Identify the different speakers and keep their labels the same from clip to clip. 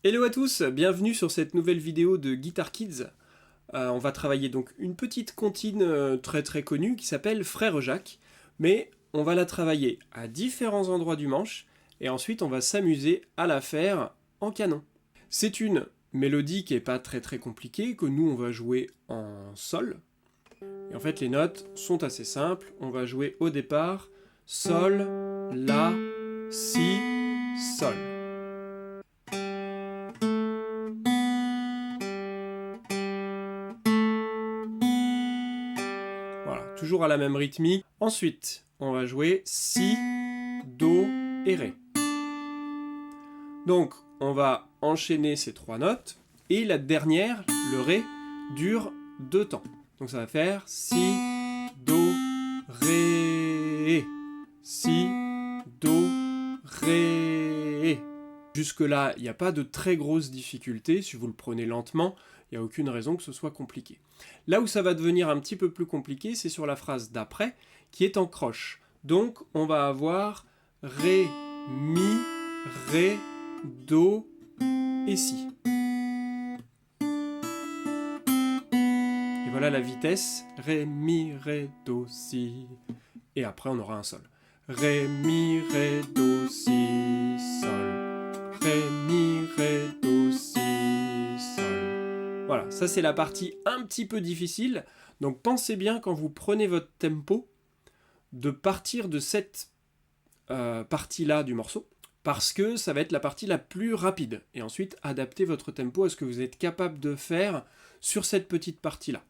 Speaker 1: Hello à tous, bienvenue sur cette nouvelle vidéo de Guitar Kids. On va travailler donc une petite comptine très connue qui s'appelle Frère Jacques, mais on va la travailler à différents endroits du manche et ensuite on va s'amuser à la faire en canon. C'est une mélodie qui n'est pas très compliquée, que nous on va jouer en sol. Et en fait les notes sont assez simples, on va jouer au départ Sol, La, Si, Sol. Voilà, toujours à la même rythmique. Ensuite, on va jouer Si, Do et Ré. Donc, on va enchaîner ces trois notes. Et la dernière, le Ré, dure 2 temps. Donc ça va faire Si, Do, Ré. Si, Do, Ré. Jusque-là, il n'y a pas de très grosses difficultés. Si vous le prenez lentement, il n'y a aucune raison que ce soit compliqué. Là où ça va devenir un petit peu plus compliqué, c'est sur la phrase d'après, qui est en croche. Donc, on va avoir Ré, Mi, Ré, Do et Si. Et voilà la vitesse. Ré, Mi, Ré, Do, Si. Et après, on aura un Sol. Ré, Mi, Ré, Do, Si, Sol. Ré, Mi, Ré, Do, Si, Sol. Voilà, ça c'est la partie un petit peu difficile. Donc pensez bien quand vous prenez votre tempo de partir de cette partie-là du morceau, parce que ça va être la partie la plus rapide. Et ensuite, adaptez votre tempo à ce que vous êtes capable de faire sur cette petite partie-là.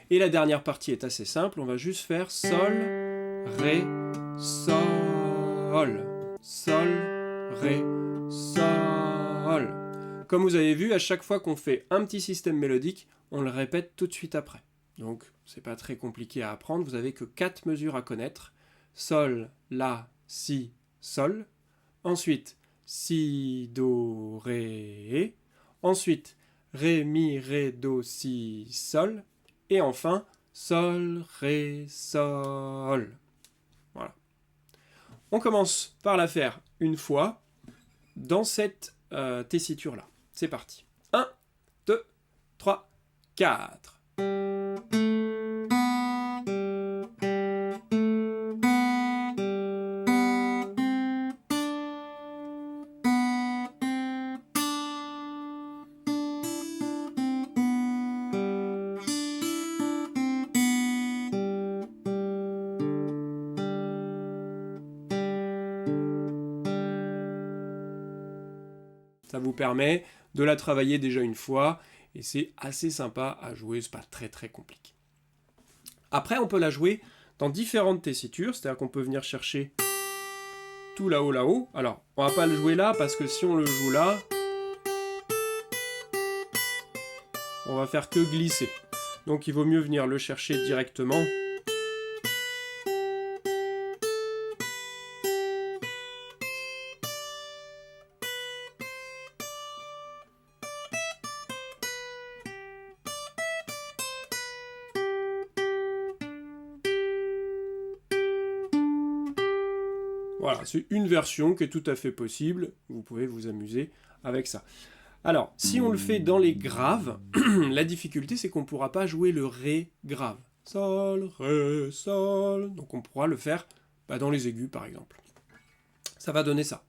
Speaker 1: Et la dernière partie est assez simple, on va juste faire Sol, Ré, Sol, Sol, Ré, Sol. Comme vous avez vu, à chaque fois qu'on fait un petit système mélodique, on le répète tout de suite après. Donc, c'est pas très compliqué à apprendre, vous avez que 4 mesures à connaître. Sol, La, Si, Sol. Ensuite, Si, Do, Ré. Ensuite, Ré, Mi, Ré, Do, Si, Sol. Et enfin, Sol, Ré, Sol. Voilà. On commence par la faire une fois dans cette tessiture-là. C'est parti. 1, 2, 3, 4. Ça vous permet de la travailler déjà une fois, et c'est assez sympa à jouer, c'est pas très compliqué. Après, on peut la jouer dans différentes tessitures, c'est-à-dire qu'on peut venir chercher tout là-haut. Alors, on va pas le jouer là, parce que si on le joue là, on va faire que glisser. Donc il vaut mieux venir le chercher directement. Voilà, c'est une version qui est tout à fait possible. Vous pouvez vous amuser avec ça. Alors, si on le fait dans les graves, la difficulté c'est qu'on ne pourra pas jouer le Ré grave. Sol, Ré, Sol. Donc on pourra le faire dans les aigus par exemple. Ça va donner ça.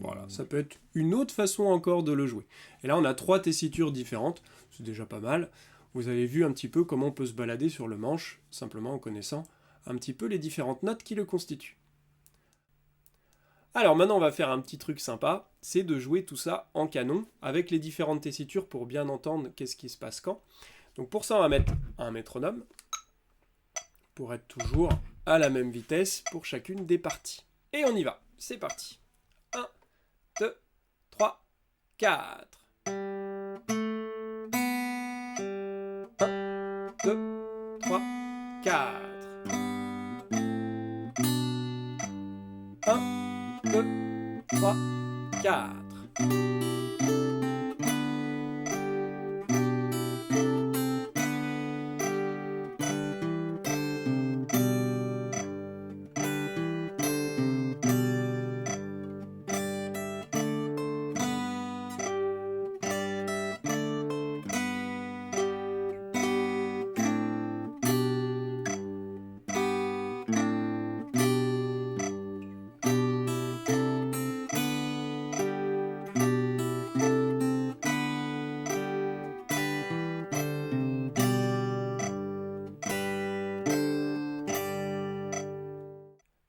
Speaker 1: Voilà, ça peut être une autre façon encore de le jouer. Et là on a 3 tessitures différentes, c'est déjà pas mal. Vous avez vu un petit peu comment on peut se balader sur le manche, simplement en connaissant un petit peu les différentes notes qui le constituent. Alors maintenant on va faire un petit truc sympa, c'est de jouer tout ça en canon, avec les différentes tessitures pour bien entendre qu'est-ce qui se passe quand. Donc pour ça on va mettre un métronome, pour être toujours à la même vitesse pour chacune des parties. Et on y va, c'est parti. 1, 2, 3, 4. 1, 2, 3, 4. 1, 2, 3, 4.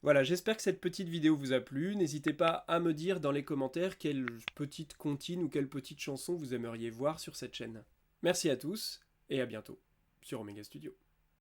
Speaker 1: Voilà, j'espère que cette petite vidéo vous a plu. N'hésitez pas à me dire dans les commentaires quelle petite comptine ou quelle petite chanson vous aimeriez voir sur cette chaîne. Merci à tous et à bientôt sur Omega Studio.